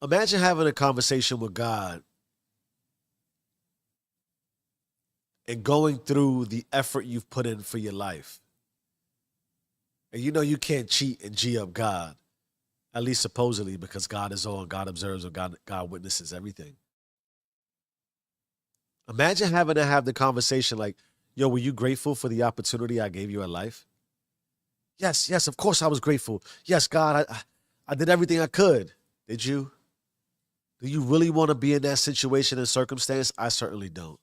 Imagine having a conversation with God and going through the effort you've put in for your life. And you know you can't cheat and G up God, at least supposedly, because God is on, God observes, or God witnesses everything. Imagine having to have the conversation like, yo, were you grateful for the opportunity I gave you in life? Yes, yes, of course I was grateful. Yes, God, I did everything I could. Did you? Do you really want to be in that situation and circumstance? I certainly don't.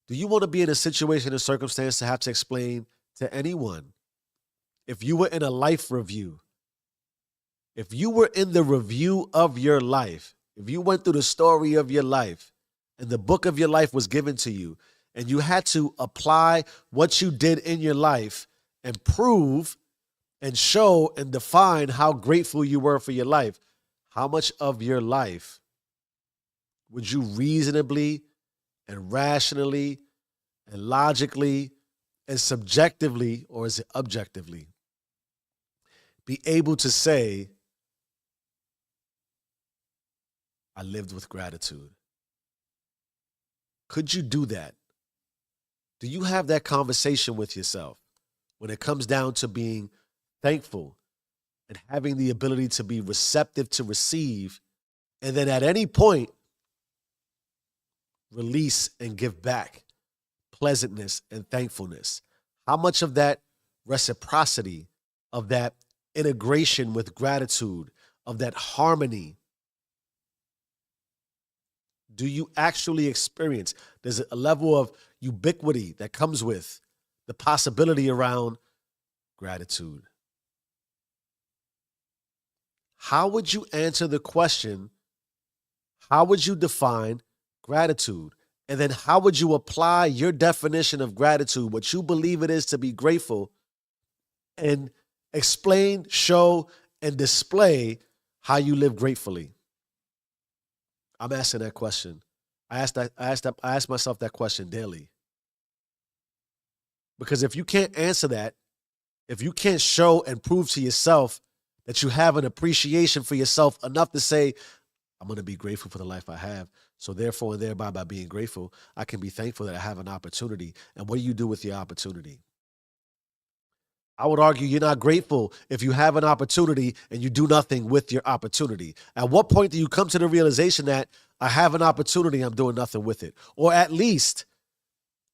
Do you want to be in a situation and circumstance to have to explain to anyone? If you were in a life review, if you were in the review of your life, if you went through the story of your life and the book of your life was given to you and you had to apply what you did in your life and prove and show and define how grateful you were for your life, how much of your life would you reasonably and rationally and logically and subjectively, or is it objectively, be able to say, I lived with gratitude? Could you do that? Do you have that conversation with yourself when it comes down to being thankful and having the ability to be receptive to receive, and then at any point, release and give back pleasantness and thankfulness? How much of that reciprocity, of that integration with gratitude, of that harmony, do you actually experience? There's a level of ubiquity that comes with the possibility around gratitude. How would you answer the question? How would you define gratitude? And then how would you apply your definition of gratitude, what you believe it is to be grateful, and explain, show, and display how you live gratefully? I'm asking that question. I ask myself that question daily. Because if you can't answer that, if you can't show and prove to yourself that you have an appreciation for yourself enough to say, I'm going to be grateful for the life I have. So therefore and thereby, by being grateful, I can be thankful that I have an opportunity. And what do you do with your opportunity? I would argue you're not grateful if you have an opportunity and you do nothing with your opportunity. At what point do you come to the realization that I have an opportunity, I'm doing nothing with it? Or at least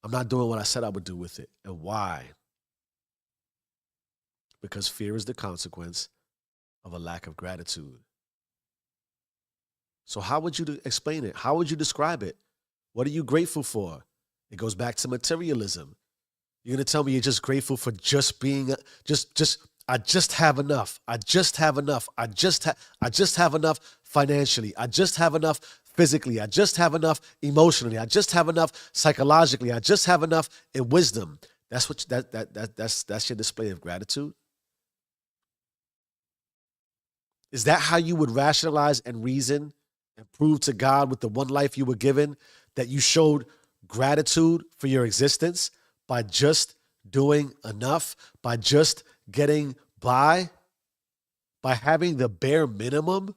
I'm not doing what I said I would do with it. And why? Because fear is the consequence of a lack of gratitude. So how would you explain it? How would you describe it? What are you grateful for? It goes back to materialism. You're going to tell me you're just grateful for just being, I just have enough. I just have enough. I just have enough financially. I just have enough physically. I just have enough emotionally. I just have enough psychologically. I just have enough in wisdom. That's what that's your display of gratitude. Is that how you would rationalize and reason and prove to God with the one life you were given that you showed gratitude for your existence by just doing enough, by just getting by having the bare minimum,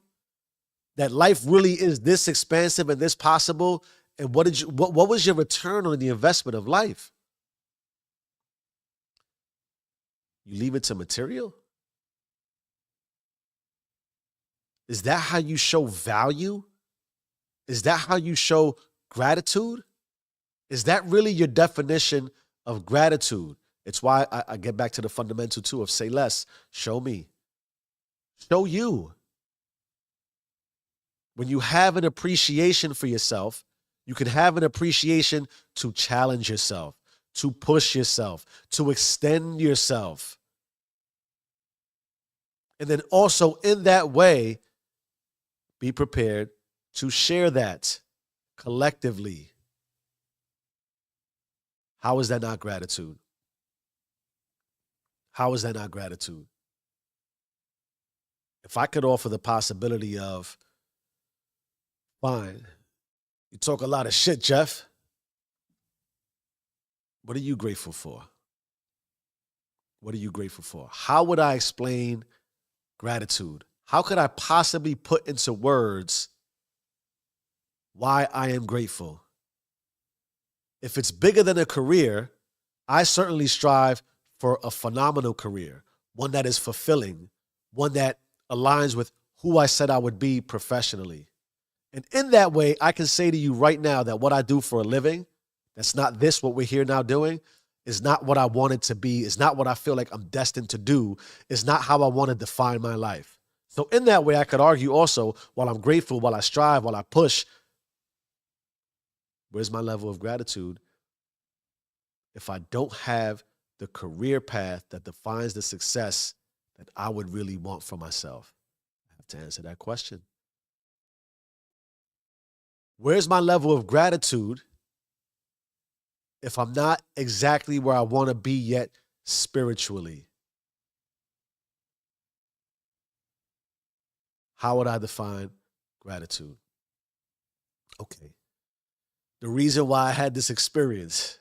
that life really is this expansive and this possible? And what was your return on the investment of life? You leave it to material? Is that how you show value? Is that how you show gratitude? Is that really your definition of gratitude? It's why I get back to the fundamental too of say less, show me, show you. When you have an appreciation for yourself, you can have an appreciation to challenge yourself, to push yourself, to extend yourself. And then also in that way, be prepared to share that collectively. How is that not gratitude? How is that not gratitude? If I could offer the possibility of, fine, you talk a lot of shit, Jeff. What are you grateful for? What are you grateful for? How would I explain gratitude? how could I possibly put into words why I am grateful? If it's bigger than a career, I certainly strive for a phenomenal career, one that is fulfilling, one that aligns with who I said I would be professionally. And in that way, I can say to you right now that what I do for a living, that's not this, what we're here now doing, is not what I want it to be, is not what I feel like I'm destined to do, is not how I want to define my life. So in that way, I could argue also, while I'm grateful, while I strive, while I push, where's my level of gratitude if I don't have the career path that defines the success that I would really want for myself? I have to answer that question. Where's my level of gratitude if I'm not exactly where I want to be yet spiritually? How would I define gratitude? Okay. The reason why I had this experience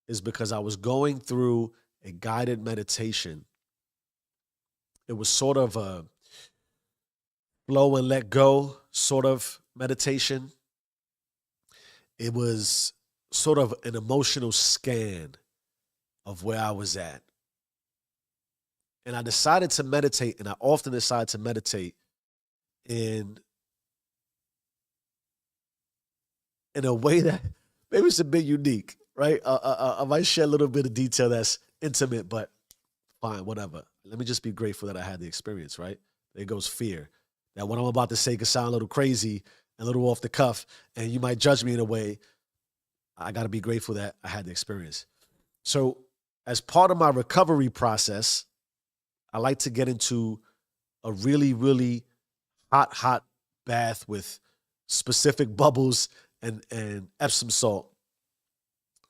is because I was going through a guided meditation. It was sort of a flow and let go sort of meditation. It was sort of an emotional scan of where I was at. And I decided to meditate, and I often decide to meditate in a way that maybe it's a bit unique, right? I might share a little bit of detail that's intimate, but fine, whatever. Let me just be grateful that I had the experience, right? There goes fear. That what I'm about to say could sound a little crazy and a little off the cuff, and you might judge me in a way. I got to be grateful that I had the experience. So as part of my recovery process, I like to get into a really, really hot bath with specific bubbles and Epsom salt,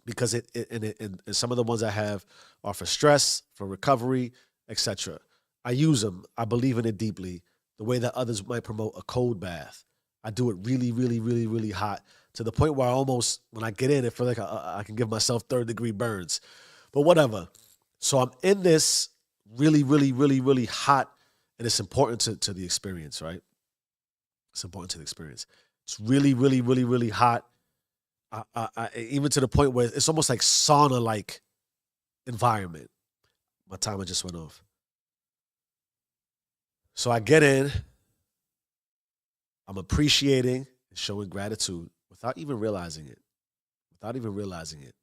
because and some of the ones I have are for stress, for recovery, etc. I use them. I believe in it deeply. The way that others might promote a cold bath, I do it really, really, really, really hot, to the point where I almost, when I get in, it feels like I can give myself third-degree burns. But whatever. So I'm in this really, really, really, really hot, and it's important to the experience, right? It's important to the experience. It's really, really, really, really hot. Even to the point where it's almost like sauna-like environment. My timer just went off. So I get in. I'm appreciating and showing gratitude without even realizing it. Without even realizing it.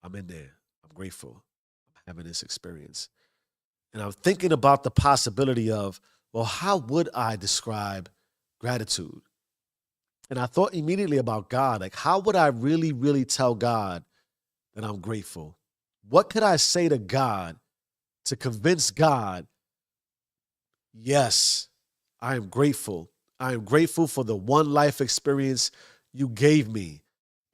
I'm in there. I'm grateful. I'm having this experience. And I'm thinking about the possibility of, well, how would I describe gratitude? And I thought immediately about God. Like, how would I really, really tell God that I'm grateful? What could I say to God to convince God, yes, I am grateful. I am grateful for the one life experience you gave me.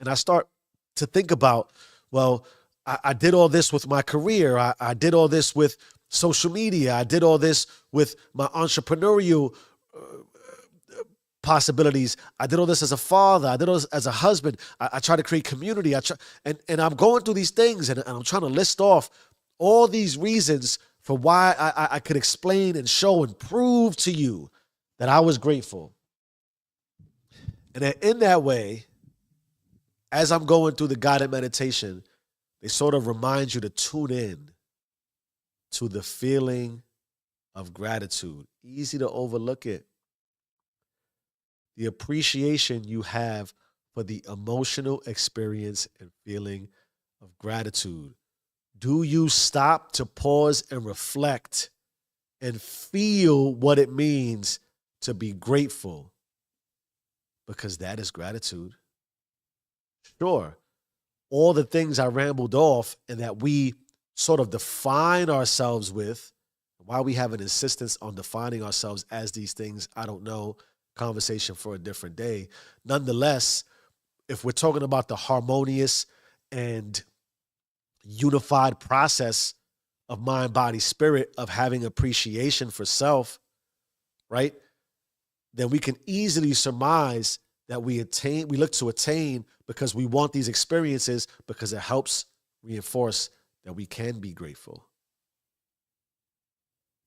And I start to think about, well, I did all this with my career. I did all this with social media. I did all this with my entrepreneurial possibilities. I did all this as a father. I did all this as a husband. I try to create community. And I'm going through these things, and I'm trying to list off all these reasons for why I could explain and show and prove to you that I was grateful. And then in that way, as I'm going through the guided meditation, they sort of remind you to tune in to the feeling of gratitude. Easy to overlook it. The appreciation you have for the emotional experience and feeling of gratitude. Do you stop to pause and reflect and feel what it means to be grateful? Because that is gratitude. Sure, all the things I rambled off and that we sort of define ourselves with, why we have an insistence on defining ourselves as these things, I don't know. Conversation for a different day. Nonetheless, if we're talking about the harmonious and unified process of mind, body, spirit, of having appreciation for self, right? Then we can easily surmise that we look to attain because we want these experiences, because it helps reinforce that we can be grateful.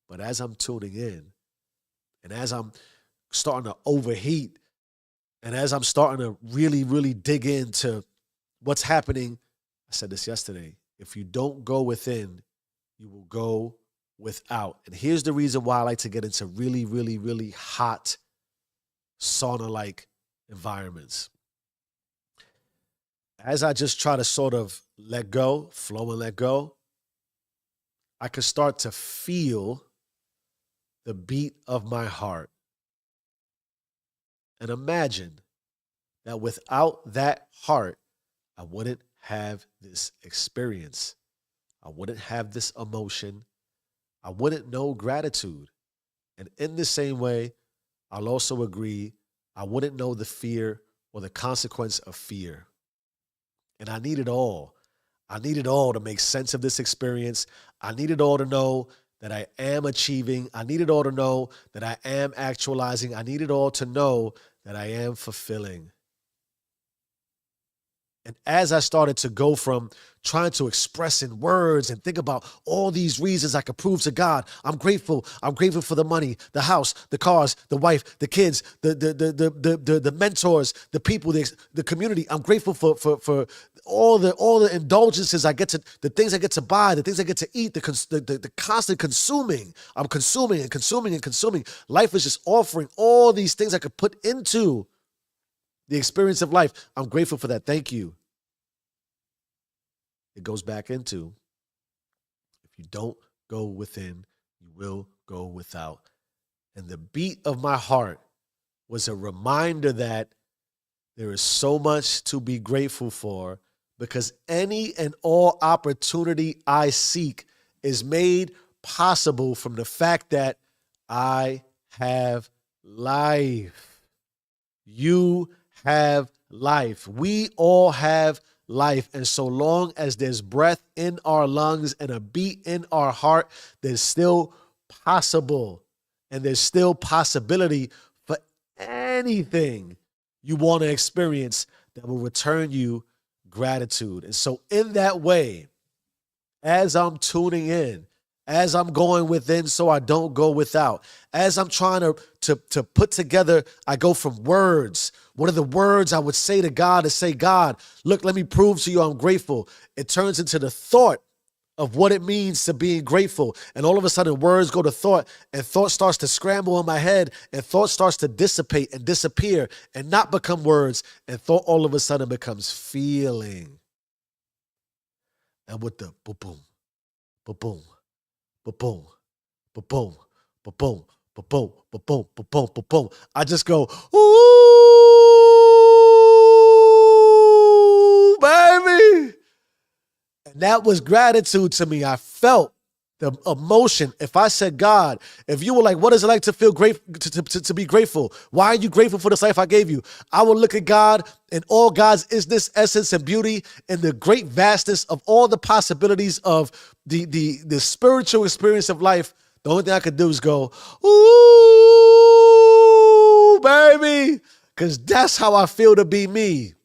But as I'm tuning in and as I'm starting to overheat and as I'm starting to really, really dig into what's happening, I said this yesterday. If you don't go within, you will go without. And here's the reason why I like to get into really, really, really hot sauna-like environments. As I just try to sort of let go, flow and let go, I can start to feel the beat of my heart. And imagine that without that heart, I wouldn't have this experience. I wouldn't have this emotion. I wouldn't know gratitude. And in the same way, I'll also agree, I wouldn't know the fear or the consequence of fear. And I need it all. I need it all to make sense of this experience. I need it all to know that I am achieving. I need it all to know that I am actualizing. I need it all to know that I am fulfilling. And as I started to go from trying to express in words and think about all these reasons I could prove to God, I'm grateful. I'm grateful for the money, the house, the cars, the wife, the kids, the mentors, the people, the community. I'm grateful for all the indulgences I get to, the things I get to buy, the things I get to eat, the constant consuming. I'm consuming and consuming and consuming. Life is just offering all these things I could put into the experience of life. I'm grateful for that. Thank you. It goes back into, if you don't go within, you will go without. And the beat of my heart was a reminder that there is so much to be grateful for, because any and all opportunity I seek is made possible from the fact that I have life. You have life. We all have life. And so long as there's breath in our lungs and a beat in our heart, there's still possible and there's still possibility for anything you want to experience that will return you gratitude. And so in that way, as I'm tuning in, as I'm going within so I don't go without, as I'm trying to put together, I go from words. What are the words I would say to God to say, God, look, let me prove to you I'm grateful. It turns into the thought of what it means to being grateful. And all of a sudden words go to thought, and thought starts to scramble in my head, and thought starts to dissipate and disappear and not become words. And thought all of a sudden becomes feeling. And with the boom, boom, ba-boom, ba-boom, ba-boom, ba-boom, ba-boom, ba-boom, ba-boom. I just go, ooh, baby. And that was gratitude to me. I felt the emotion. If I said, God, if you were like, what is it like to feel grateful, to be grateful? Why are you grateful for this life I gave you? I will look at God and all God's isness, essence, and beauty, and the great vastness of all the possibilities of the spiritual experience of life. The only thing I could do is go, ooh, baby, because that's how I feel to be me.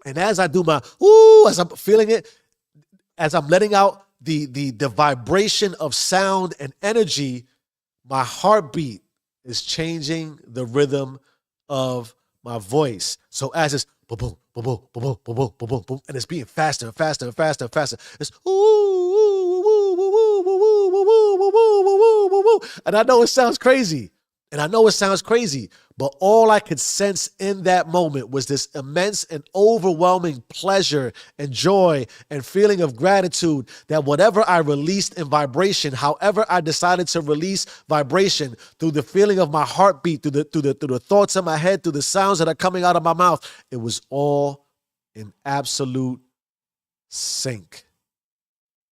And as I do my ooh, as I'm feeling it, as I'm letting out the vibration of sound and energy, my heartbeat is changing the rhythm of my voice. So as it's boom, boom, boom, boom, boom, boom, boom, boom, boom, boom, and it's being faster and faster and faster and faster. It's ooh, ooh, ooh, ooh, ooh, ooh, ooh, ooh, ooh, ooh, ooh, ooh. And I know it sounds crazy. But all I could sense in that moment was this immense and overwhelming pleasure and joy and feeling of gratitude that whatever I released in vibration, however I decided to release vibration through the feeling of my heartbeat, through the thoughts in my head, through the sounds that are coming out of my mouth, it was all in absolute sync.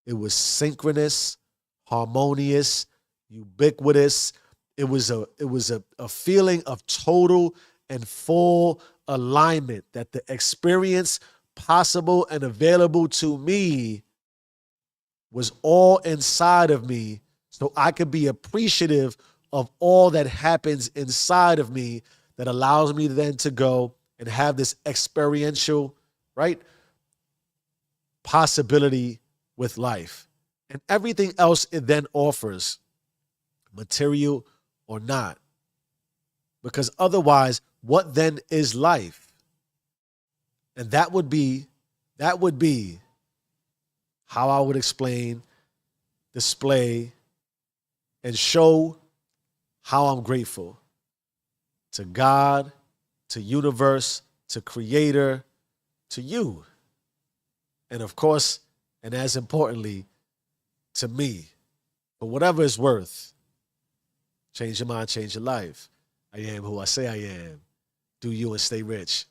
It was synchronous, harmonious, ubiquitous. It was a feeling of total and full alignment that the experience possible and available to me was all inside of me, so I could be appreciative of all that happens inside of me that allows me then to go and have this experiential, right, possibility with life. And everything else it then offers material or not. Because otherwise, what then is life? And that would be how I would explain, display, and show how I'm grateful to God, to universe, to creator, to you. And of course, and as importantly, to me. For whatever it's worth, change your mind, change your life. I am who I say I am. Do you and stay rich.